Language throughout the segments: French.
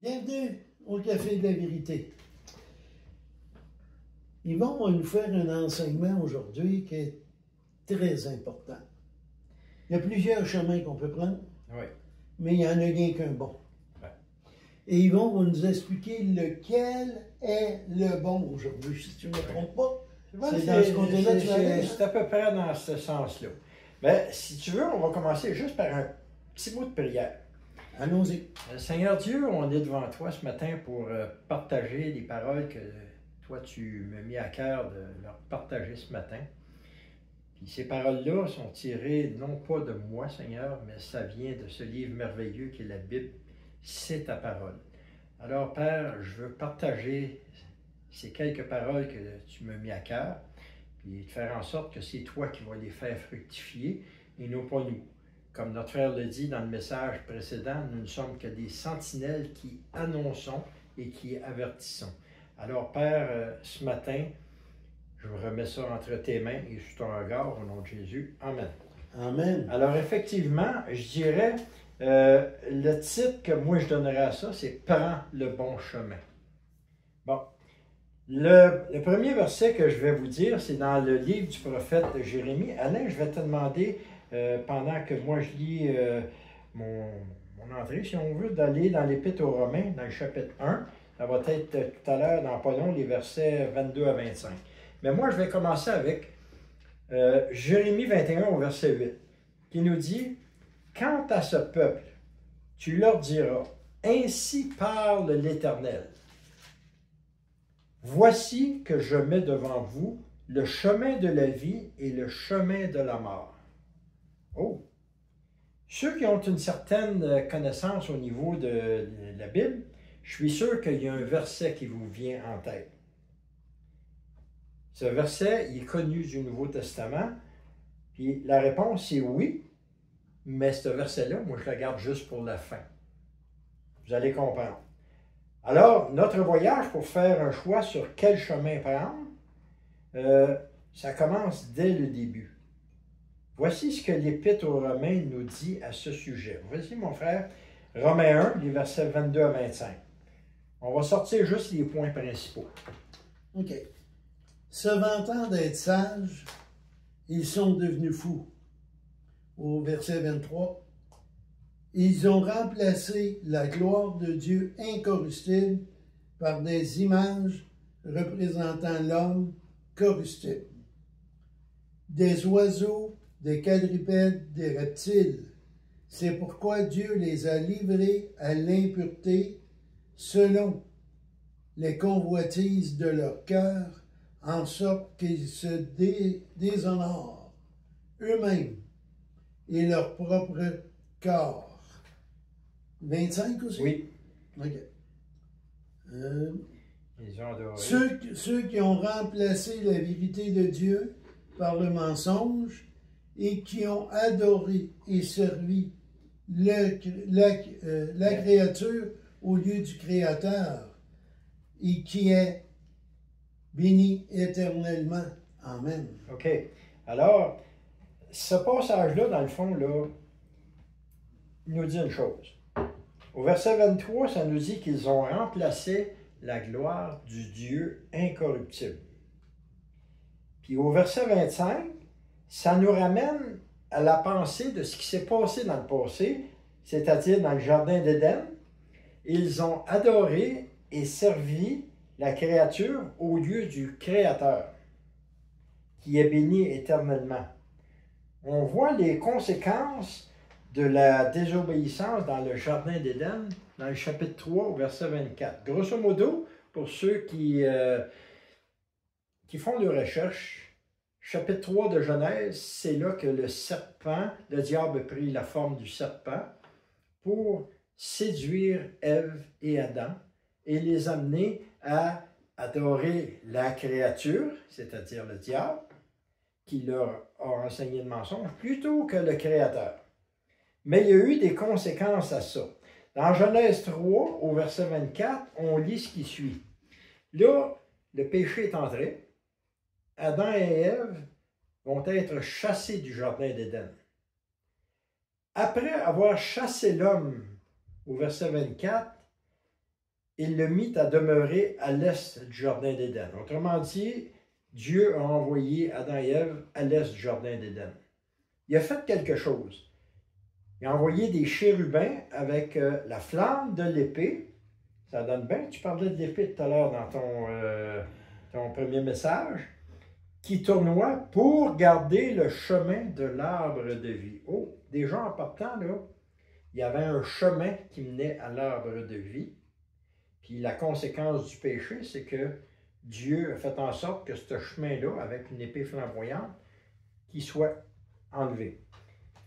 Bienvenue au Café de la Vérité. Yvon va nous faire un enseignement aujourd'hui qui est très important. Il y a plusieurs chemins qu'on peut prendre, Oui. mais il n'y en a rien qu'un bon. Ouais. Et Yvon va nous expliquer lequel est le bon aujourd'hui. Si tu ne me trompes pas, c'est dans ce côté-là que tu vas aller. C'est à peu près dans ce sens-là. Mais si tu veux, on va commencer juste par un petit mot de prière. Allons-y. Seigneur Dieu, on est devant toi ce matin pour partager les paroles que toi tu m'as mis à cœur de leur partager ce matin. Puis ces paroles-là sont tirées non pas de moi, Seigneur, mais ça vient de ce livre merveilleux qui est la Bible. C'est ta parole. Alors, Père, je veux partager ces quelques paroles que tu m'as mis à cœur, puis de faire en sorte que c'est toi qui vas les faire fructifier et non pas nous. Comme notre frère le dit dans le message précédent, nous ne sommes que des sentinelles qui annonçons et qui avertissons. Alors, Père, ce matin, je remets ça entre tes mains et sous ton regard, au nom de Jésus. Amen. Amen. Alors, effectivement, je dirais, le titre que moi je donnerais à ça, c'est « Prends le bon chemin ». Bon, le premier verset que je vais vous dire, c'est dans le livre du prophète Jérémie. Alain, je vais te demander, pendant que moi je lis mon entrée, si on veut, d'aller dans l'Épître aux Romains, dans le chapitre 1. Ça va être tout à l'heure, dans pas long, les versets 22 à 25. Mais moi, je vais commencer avec Jérémie 21 au verset 8, qui nous dit « Quant à ce peuple, tu leur diras, ainsi parle l'Éternel. Voici que je mets devant vous le chemin de la vie et le chemin de la mort. » Oh! Ceux qui ont une certaine connaissance au niveau de la Bible, je suis sûr qu'il y a un verset qui vous vient en tête. Ce verset, il est connu du Nouveau Testament, puis la réponse c'est oui, mais ce verset-là, moi je le garde juste pour la fin. Vous allez comprendre. Alors, notre voyage pour faire un choix sur quel chemin prendre, ça commence dès le début. Voici ce que l'Épître aux Romains nous dit à ce sujet. Voici, mon frère, Romains 1, les versets 22 à 25. On va sortir juste les points principaux. OK. Se vantant d'être sages, ils sont devenus fous. Au verset 23. Ils ont remplacé la gloire de Dieu incorruptible par des images représentant l'homme corruptible. Des oiseaux, des quadrupèdes, des reptiles. C'est pourquoi Dieu les a livrés à l'impureté selon les convoitises de leur cœur, en sorte qu'ils se déshonorent eux-mêmes et leur propre corps. 25 aussi? Oui. OK. Ils ont adoré. Ceux qui ont remplacé la vérité de Dieu par le mensonge et qui ont adoré et servi la créature au lieu du Créateur et qui est béni éternellement. Amen. OK. Alors, ce passage-là, dans le fond, là, il nous dit une chose. Au verset 23, ça nous dit qu'ils ont remplacé la gloire du Dieu incorruptible. Puis au verset 25, ça nous ramène à la pensée de ce qui s'est passé dans le passé, c'est-à-dire dans le jardin d'Éden. Ils ont adoré et servi la créature au lieu du Créateur, qui est béni éternellement. On voit les conséquences de la désobéissance dans le jardin d'Éden, dans le chapitre 3, au verset 24. Grosso modo, pour ceux qui font des recherches, chapitre 3 de Genèse, c'est là que le serpent, le diable a pris la forme du serpent pour séduire Ève et Adam et les amener à adorer la créature, c'est-à-dire le diable, qui leur a enseigné le mensonge, plutôt que le Créateur. Mais il y a eu des conséquences à ça. Dans Genèse 3, au verset 24, on lit ce qui suit. Là, le péché est entré. Adam et Ève vont être chassés du jardin d'Éden. Après avoir chassé l'homme, au verset 24, il le mit à demeurer à l'est du jardin d'Éden. Autrement dit, Dieu a envoyé Adam et Ève à l'est du jardin d'Éden. Il a fait quelque chose. Il a envoyé des chérubins avec la flamme de l'épée. Ça donne bien, tu parlais de l'épée tout à l'heure dans ton premier message, qui tournoie pour garder le chemin de l'arbre de vie. Oh, déjà en partant, là, il y avait un chemin qui menait à l'arbre de vie. Puis la conséquence du péché, c'est que Dieu a fait en sorte que ce chemin-là, avec une épée flamboyante, qu'il soit enlevé.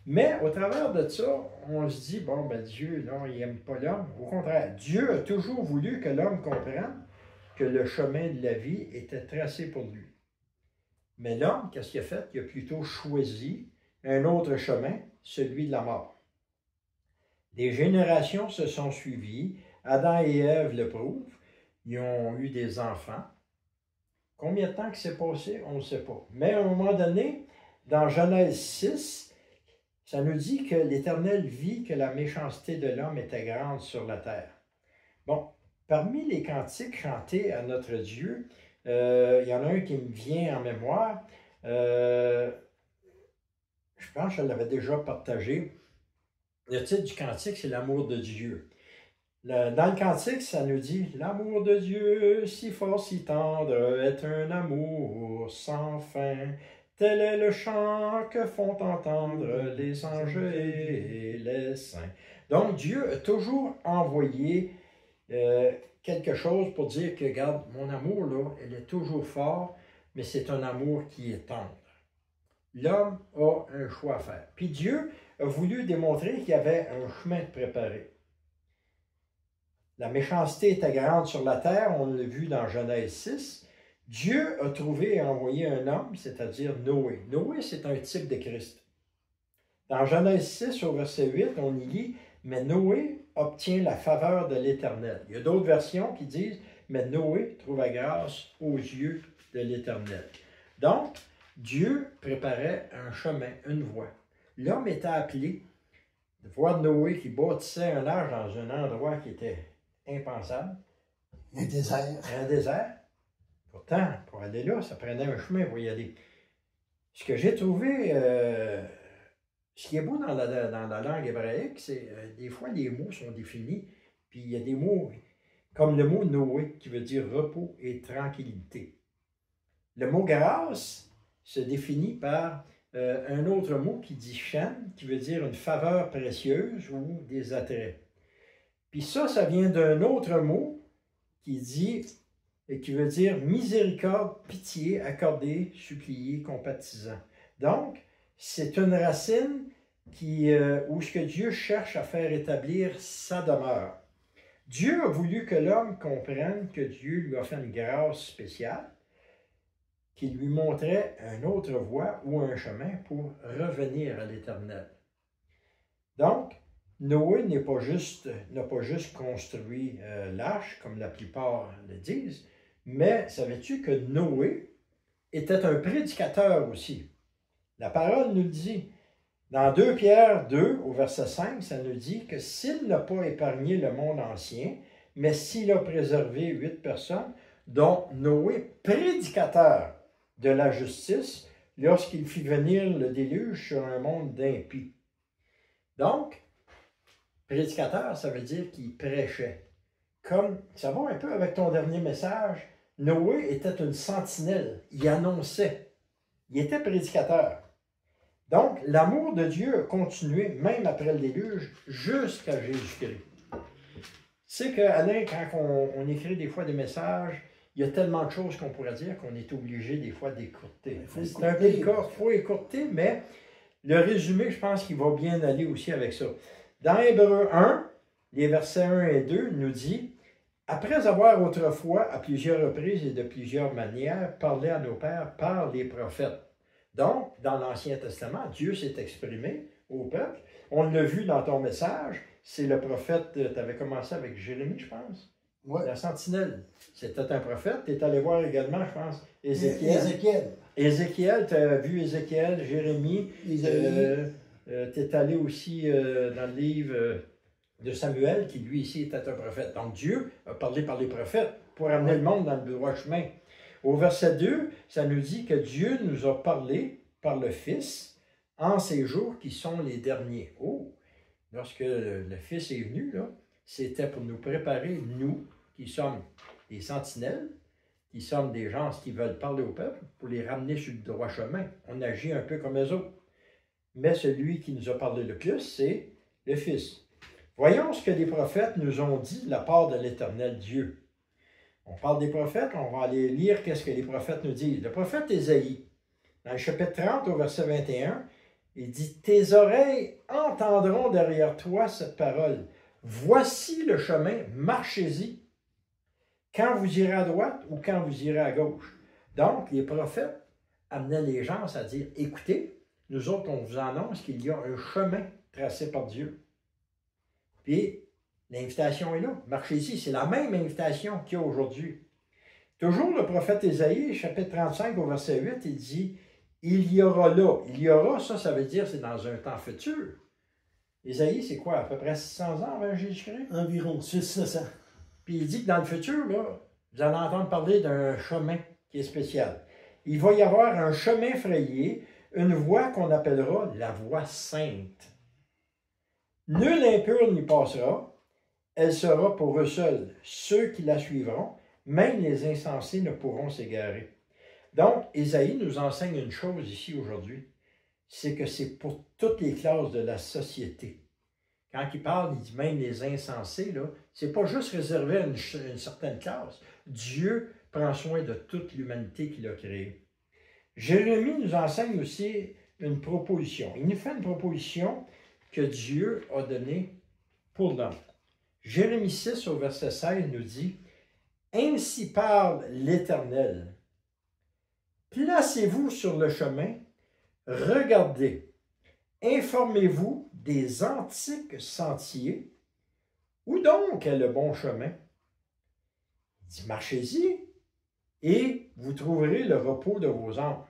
Mais au travers de ça, on se dit, bon, ben Dieu, non, il n'aime pas l'homme. Au contraire, Dieu a toujours voulu que l'homme comprenne que le chemin de la vie était tracé pour lui. Mais l'homme, qu'est-ce qu'il a fait? Il a plutôt choisi un autre chemin, celui de la mort. Des générations se sont suivies. Adam et Ève le prouvent. Ils ont eu des enfants. Combien de temps que c'est passé? On ne sait pas. Mais à un moment donné, dans Genèse 6, ça nous dit que l'Éternel vit que la méchanceté de l'homme était grande sur la terre. Bon, parmi les cantiques chantés à notre Dieu, il y en a un qui me vient en mémoire. Je pense que je l'avais déjà partagé. Le titre du cantique, c'est l'amour de Dieu. Dans le cantique, ça nous dit « L'amour de Dieu, si fort, si tendre, est un amour sans fin. Tel est le chant que font entendre les anges et les saints. » Donc, Dieu a toujours envoyé quelque chose pour dire que, regarde, mon amour, là, elle est toujours fort, mais c'est un amour qui est tendre. L'homme a un choix à faire. Puis Dieu a voulu démontrer qu'il y avait un chemin de préparer. La méchanceté était grande sur la terre, on l'a vu dans Genèse 6. Dieu a trouvé et envoyé un homme, c'est-à-dire Noé. Noé, c'est un type de Christ. Dans Genèse 6, au verset 8, on y lit « Mais Noé obtient la faveur de l'Éternel. » Il y a d'autres versions qui disent « Mais Noé trouva grâce aux yeux de l'Éternel. » Donc, Dieu préparait un chemin, une voie. L'homme était appelé de voir Noé qui bâtissait un arche dans un endroit qui était impensable. Un désert. Un désert. Pourtant, pour aller là, ça prenait un chemin pour y aller. Ce que j'ai trouvé, ce qui est beau dans la langue hébraïque, c'est des fois les mots sont définis, puis il y a des mots comme le mot Noé qui veut dire repos et tranquillité. Le mot grâce se définit par un autre mot qui dit chaîne, qui veut dire une faveur précieuse ou des attraits. Puis ça vient d'un autre mot qui dit et qui veut dire miséricorde, pitié, accordée, supplier, compatissant. Donc, c'est une racine où ce que Dieu cherche à faire établir sa demeure. Dieu a voulu que l'homme comprenne que Dieu lui a fait une grâce spéciale, qui lui montrait une autre voie ou un chemin pour revenir à l'Éternel. Donc, Noé n'a pas juste construit l'arche, comme la plupart le disent, mais savais-tu que Noé était un prédicateur aussi? La parole nous le dit. Dans 2 Pierre 2, au verset 5, ça nous dit que s'il n'a pas épargné le monde ancien, mais s'il a préservé 8 personnes, dont Noé, prédicateur de la justice, lorsqu'il fit venir le déluge sur un monde d'impies. Donc, prédicateur, ça veut dire qu'il prêchait. Comme, ça va un peu avec ton dernier message, Noé était une sentinelle, il annonçait, il était prédicateur. Donc, l'amour de Dieu a continué même après le déluge jusqu'à Jésus-Christ. Tu sais qu'Alain, quand on écrit des fois des messages, il y a tellement de choses qu'on pourrait dire qu'on est obligé des fois d'écourter. C'est un peu le cas, il faut écourter, mais le résumé, je pense qu'il va bien aller aussi avec ça. Dans Hébreux 1, les versets 1 et 2 nous dit « Après avoir autrefois, à plusieurs reprises et de plusieurs manières, parlé à nos pères par les prophètes. » Donc, dans l'Ancien Testament, Dieu s'est exprimé au peuple. On l'a vu dans ton message, c'est le prophète, tu avais commencé avec Jérémie, je pense. Ouais. La sentinelle. C'était un prophète. Tu es allé voir également, je pense, Ézéchiel. Ézéchiel. Tu as vu Ézéchiel, Jérémie. Tu es allé aussi dans le livre de Samuel, qui lui ici était un prophète. Donc Dieu a parlé par les prophètes pour amener le monde dans le droit chemin. Au verset 2, ça nous dit que Dieu nous a parlé par le Fils en ces jours qui sont les derniers. Oh! Lorsque le Fils est venu, là, c'était pour nous préparer, nous, qui sommes des sentinelles, qui sommes des gens qui veulent parler au peuple, pour les ramener sur le droit chemin. On agit un peu comme eux autres. Mais celui qui nous a parlé le plus, c'est le Fils. Voyons ce que les prophètes nous ont dit de la part de l'Éternel Dieu. On parle des prophètes, on va aller lire qu'est-ce que les prophètes nous disent. Le prophète Ésaïe, dans le chapitre 30 au verset 21, il dit « Tes oreilles entendront derrière toi cette parole. Voici le chemin, marchez-y, quand vous irez à droite ou quand vous irez à gauche. » Donc, les prophètes amenaient les gens à dire « Écoutez, nous autres, on vous annonce qu'il y a un chemin tracé par Dieu. » Puis, l'invitation est là. Marchez-y, c'est la même invitation qu'il y a aujourd'hui. Toujours le prophète Ésaïe, chapitre 35 au verset 8, il dit « Il y aura là ». Il y aura, ça veut dire c'est dans un temps futur. Ésaïe, c'est quoi? À peu près 600 ans avant Jésus-Christ? Environ 600. Puis il dit que dans le futur, là, vous allez entendre parler d'un chemin qui est spécial. Il va y avoir un chemin frayé, une voie qu'on appellera la voie sainte. Nul impur n'y passera, elle sera pour eux seuls. Ceux qui la suivront, même les insensés ne pourront s'égarer. Donc, Ésaïe nous enseigne une chose ici aujourd'hui, c'est que c'est pour toutes les classes de la société. Quand il parle, il dit même les insensés, là, c'est pas juste réservé à une certaine classe. Dieu prend soin de toute l'humanité qu'il a créée. Jérémie nous enseigne aussi une proposition. Il nous fait une proposition que Dieu a donnée pour l'homme. Jérémie 6 au verset 16 nous dit « Ainsi parle l'Éternel. Placez-vous sur le chemin, regardez, informez-vous des antiques sentiers. Où donc est le bon chemin? » Il dit « Marchez-y et vous trouverez le repos de vos âmes. »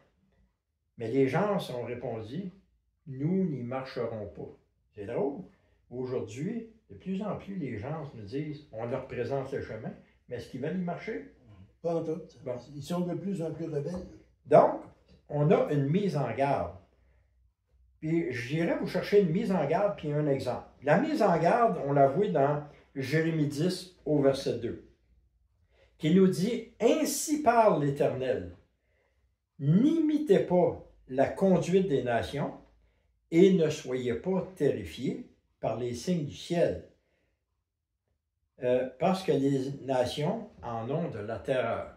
Mais les gens ont répondu « Nous n'y marcherons pas. » C'est drôle. Aujourd'hui, de plus en plus, les gens nous disent, on leur présente le chemin, mais est-ce qu'ils veulent y marcher? Pas en tout. Bon. Ils sont de plus en plus rebelles. Donc, on a une mise en garde. Puis, j'irai vous chercher une mise en garde puis un exemple. La mise en garde, on la voit dans Jérémie 10 au verset 2, qui nous dit « Ainsi parle l'Éternel, n'imitez pas la conduite des nations, et ne soyez pas terrifiés par les signes du ciel, parce que les nations en ont de la terreur. »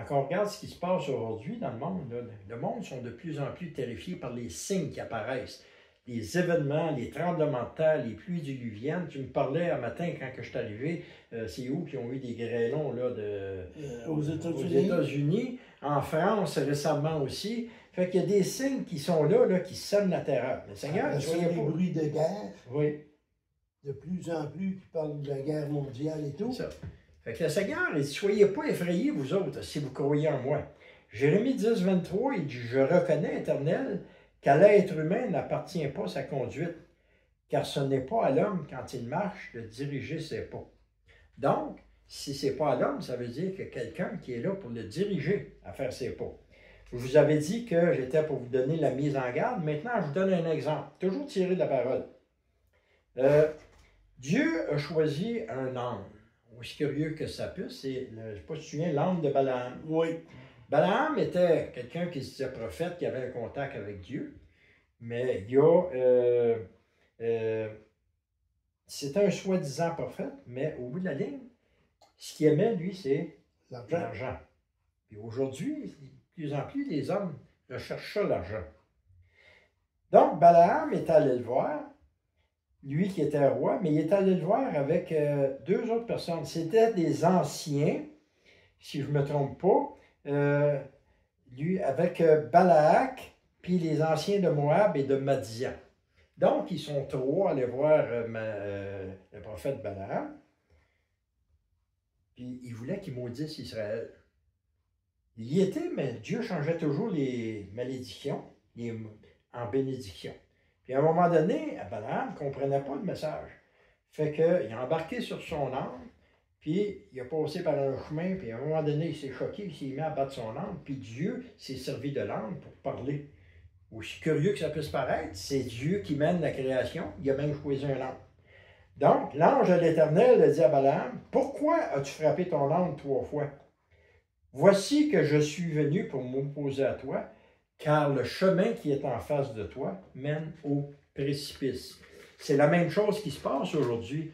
Quand on regarde ce qui se passe aujourd'hui dans le monde, là, le monde sont de plus en plus terrifiés par les signes qui apparaissent, les événements, les tremblements de terre, les pluies diluviennes. Tu me parlais un matin quand je suis arrivé, c'est où qui ont eu des grêlons là, aux États-Unis, en France récemment aussi. Fait qu'il y a des signes qui sont là qui sèment la terreur. Mais Seigneur, soyez des bruits de guerre. Oui. De plus en plus qui parlent de la guerre mondiale et tout. Ça. Fait que le Seigneur, il dit, soyez pas effrayés, vous autres, si vous croyez en moi. Jérémie 10, 23, il dit, je reconnais, Éternel, qu'à l'être humain n'appartient pas sa conduite, car ce n'est pas à l'homme, quand il marche, de diriger ses pas. Donc, si ce n'est pas à l'homme, ça veut dire qu'il y a quelqu'un qui est là pour le diriger à faire ses pas. Je vous avais dit que j'étais pour vous donner la mise en garde. Maintenant, je vous donne un exemple, toujours tiré de la parole. Dieu a choisi un âne. Aussi curieux que ça puisse, c'est, je ne sais pas si tu te souviens, l'âne de Balaam. Oui. Balaam était quelqu'un qui se disait prophète, qui avait un contact avec Dieu, mais c'était un soi-disant prophète, mais au bout de la ligne, ce qu'il aimait, lui, c'est l'argent. Puis aujourd'hui, de plus en plus, les hommes recherchent ça, l'argent. Donc, Balaam est allé le voir, lui qui était roi, mais il est allé le voir avec deux autres personnes. C'était des anciens, si je ne me trompe pas, lui avec Balak, puis les anciens de Moab et de Madian. Donc, ils sont trois allés voir le prophète Balaam, puis ils voulaient qu'il maudisse Israël. Il y était, mais Dieu changeait toujours les malédictions en bénédictions. Puis à un moment donné, Balaam ne comprenait pas le message. Fait qu'il a embarqué sur son âne, puis il a passé par un chemin, puis à un moment donné, il s'est choqué, il s'est mis à battre son âne, puis Dieu s'est servi de l'âne pour parler. Aussi curieux que ça puisse paraître, c'est Dieu qui mène la création, il a même choisi un âne. Donc, l'ange de l'Éternel a dit à Balaam, « Pourquoi as-tu frappé ton âne 3 fois? Voici que je suis venu pour m'opposer à toi, car le chemin qui est en face de toi mène au précipice. » C'est la même chose qui se passe aujourd'hui.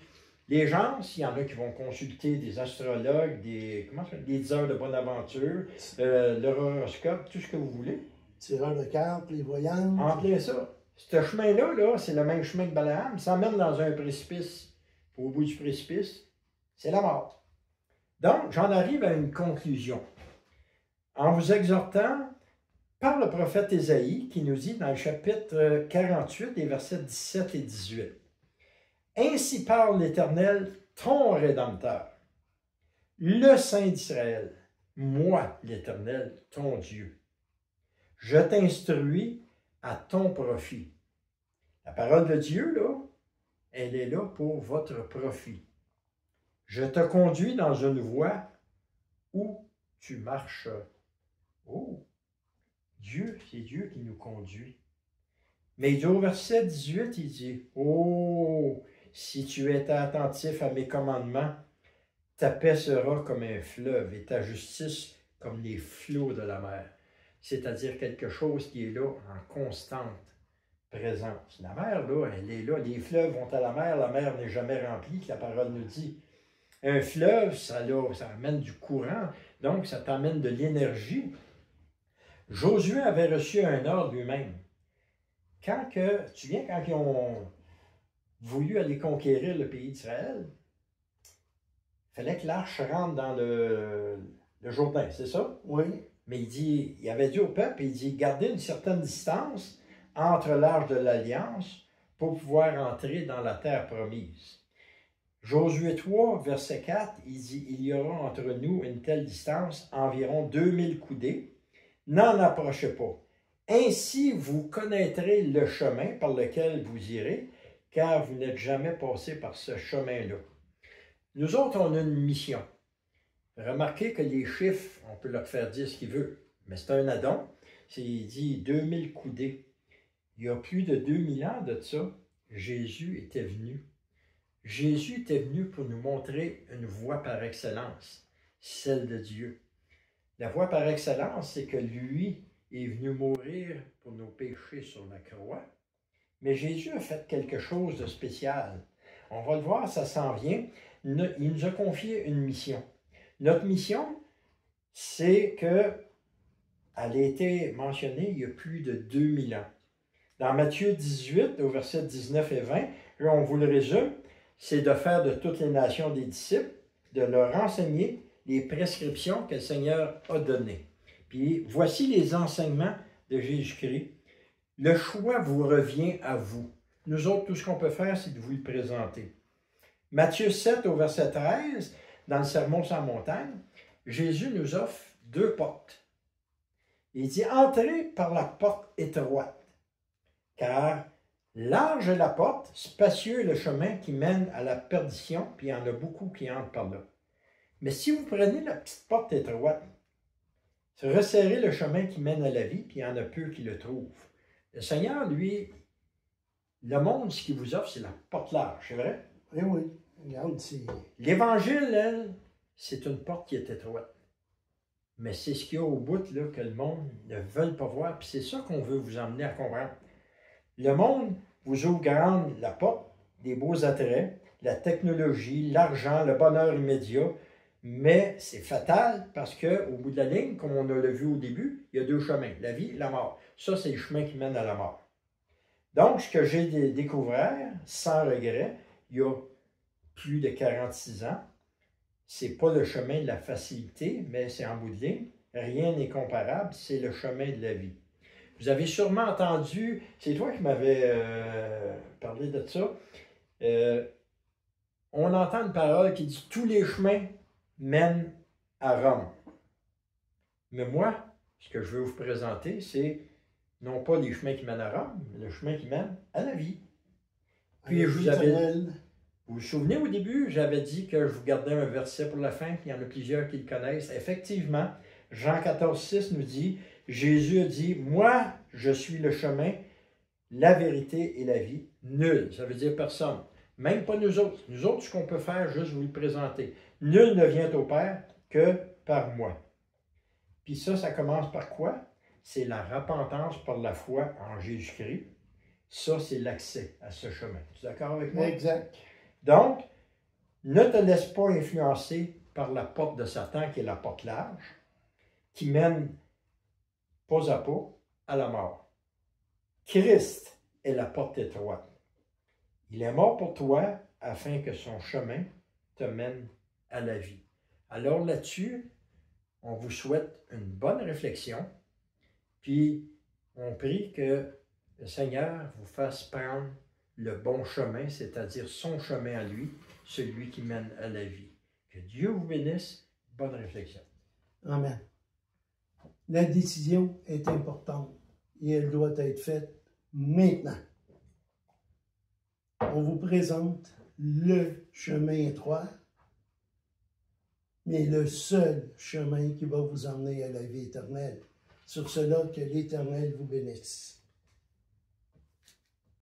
Les gens, s'il y en a qui vont consulter des astrologues, des diseurs de bonne aventure, l'horoscope, tout ce que vous voulez. Tireurs de cartes, les voyants. En plein ça. Ce chemin-là, là, c'est le même chemin que Balaam. Ça mène dans un précipice. Au bout du précipice, c'est la mort. Donc, j'en arrive à une conclusion. En vous exhortant par le prophète Ésaïe, qui nous dit dans le chapitre 48, les versets 17 et 18. « Ainsi parle l'Éternel, ton Rédempteur, le Saint d'Israël, moi, l'Éternel, ton Dieu. Je t'instruis à ton profit. » La parole de Dieu, là, elle est là pour votre profit. « Je te conduis dans une voie où tu marches. » Oh! Dieu, c'est Dieu qui nous conduit. Mais au verset 18, il dit, « Oh, si tu étais attentif à mes commandements, ta paix sera comme un fleuve et ta justice comme les flots de la mer. » C'est-à-dire quelque chose qui est là en constante présence. La mer, là, elle est là. Les fleuves vont à la mer n'est jamais remplie, la parole nous dit. Un fleuve, ça amène du courant, donc ça t'amène de l'énergie. Josué avait reçu un ordre lui-même. Tu te souviens, quand ils ont voulu aller conquérir le pays d'Israël, il fallait que l'arche rentre dans le Jourdain, c'est ça? Oui. Mais il avait dit au peuple, il dit, gardez une certaine distance entre l'arche de l'Alliance pour pouvoir entrer dans la terre promise. Josué 3, verset 4, il dit, il y aura entre nous une telle distance, environ 2000 coudées. N'en approchez pas. Ainsi, vous connaîtrez le chemin par lequel vous irez, car vous n'êtes jamais passé par ce chemin-là. Nous autres, on a une mission. Remarquez que les chiffres, on peut leur faire dire ce qu'ils veulent, mais c'est un addon. Il dit 2000 coudées. Il y a plus de 2000 ans de ça, Jésus était venu. Jésus était venu pour nous montrer une voie par excellence, celle de Dieu. La voie par excellence, c'est que lui est venu mourir pour nos péchés sur la croix. Mais Jésus a fait quelque chose de spécial. On va le voir, ça s'en vient. Il nous a confié une mission. Notre mission, c'est qu'elle a été mentionnée il y a plus de 2000 ans. Dans Matthieu 18, au verset 19 et 20, là on vous le résume, c'est de faire de toutes les nations des disciples, de leur enseigner les prescriptions que le Seigneur a données. Puis voici les enseignements de Jésus-Christ. Le choix vous revient à vous. Nous autres, tout ce qu'on peut faire, c'est de vous le présenter. Matthieu 7, au verset 13, dans le Sermon sur la montagne, Jésus nous offre 2 portes. Il dit, entrez par la porte étroite, car large est la porte, spacieux est le chemin qui mène à la perdition, puis il y en a beaucoup qui entrent par là. Mais si vous prenez la petite porte étroite, resserrez le chemin qui mène à la vie, puis il y en a peu qui le trouvent. Le Seigneur, lui, le monde, ce qu'il vous offre, c'est la porte large, c'est vrai? Oui, oui. Regarde, c'est... L'Évangile, elle, c'est une porte qui est étroite. Mais c'est ce qu'il y a au bout, là, que le monde ne veut pas voir, puis c'est ça qu'on veut vous emmener à comprendre. Le monde vous ouvre grande la porte, des beaux attraits, la technologie, l'argent, le bonheur immédiat, mais c'est fatal parce qu'au bout de la ligne, comme on l'a vu au début, il y a 2 chemins, la vie et la mort. Ça, c'est le chemin qui mène à la mort. Donc, ce que j'ai découvert, sans regret, il y a plus de 46 ans, c'est pas le chemin de la facilité, mais c'est en bout de ligne. Rien n'est comparable, c'est le chemin de la vie. Vous avez sûrement entendu, c'est toi qui m'avais parlé de ça, on entend une parole qui dit « Tous les chemins mènent à Rome ». Mais moi, ce que je veux vous présenter, c'est non pas les chemins qui mènent à Rome, mais le chemin qui mène à la vie. Puis vous avez... Vous vous souvenez au début, j'avais dit que je vous gardais un verset pour la fin, puis il y en a plusieurs qui le connaissent. Effectivement, Jean 14, 6 nous dit, Jésus a dit, moi, je suis le chemin, la vérité et la vie. Nul, ça veut dire personne. Même pas nous autres. Nous autres, ce qu'on peut faire, juste vous le présenter. Nul ne vient au Père que par moi. Puis ça commence par quoi? C'est la repentance par la foi en Jésus-Christ. Ça, c'est l'accès à ce chemin. Tu es d'accord avec moi? Exact. Donc, ne te laisse pas influencer par la porte de Satan, qui est la porte large, qui mène pas à la mort. Christ est la porte étroite. Il est mort pour toi afin que son chemin te mène à la vie. Alors là-dessus, on vous souhaite une bonne réflexion, puis on prie que le Seigneur vous fasse prendre le bon chemin, c'est-à-dire son chemin à lui, celui qui mène à la vie. Que Dieu vous bénisse. Bonne réflexion. Amen. La décision est importante et elle doit être faite maintenant. On vous présente le chemin étroit, mais le seul chemin qui va vous emmener à la vie éternelle. Sur cela, que l'Éternel vous bénisse.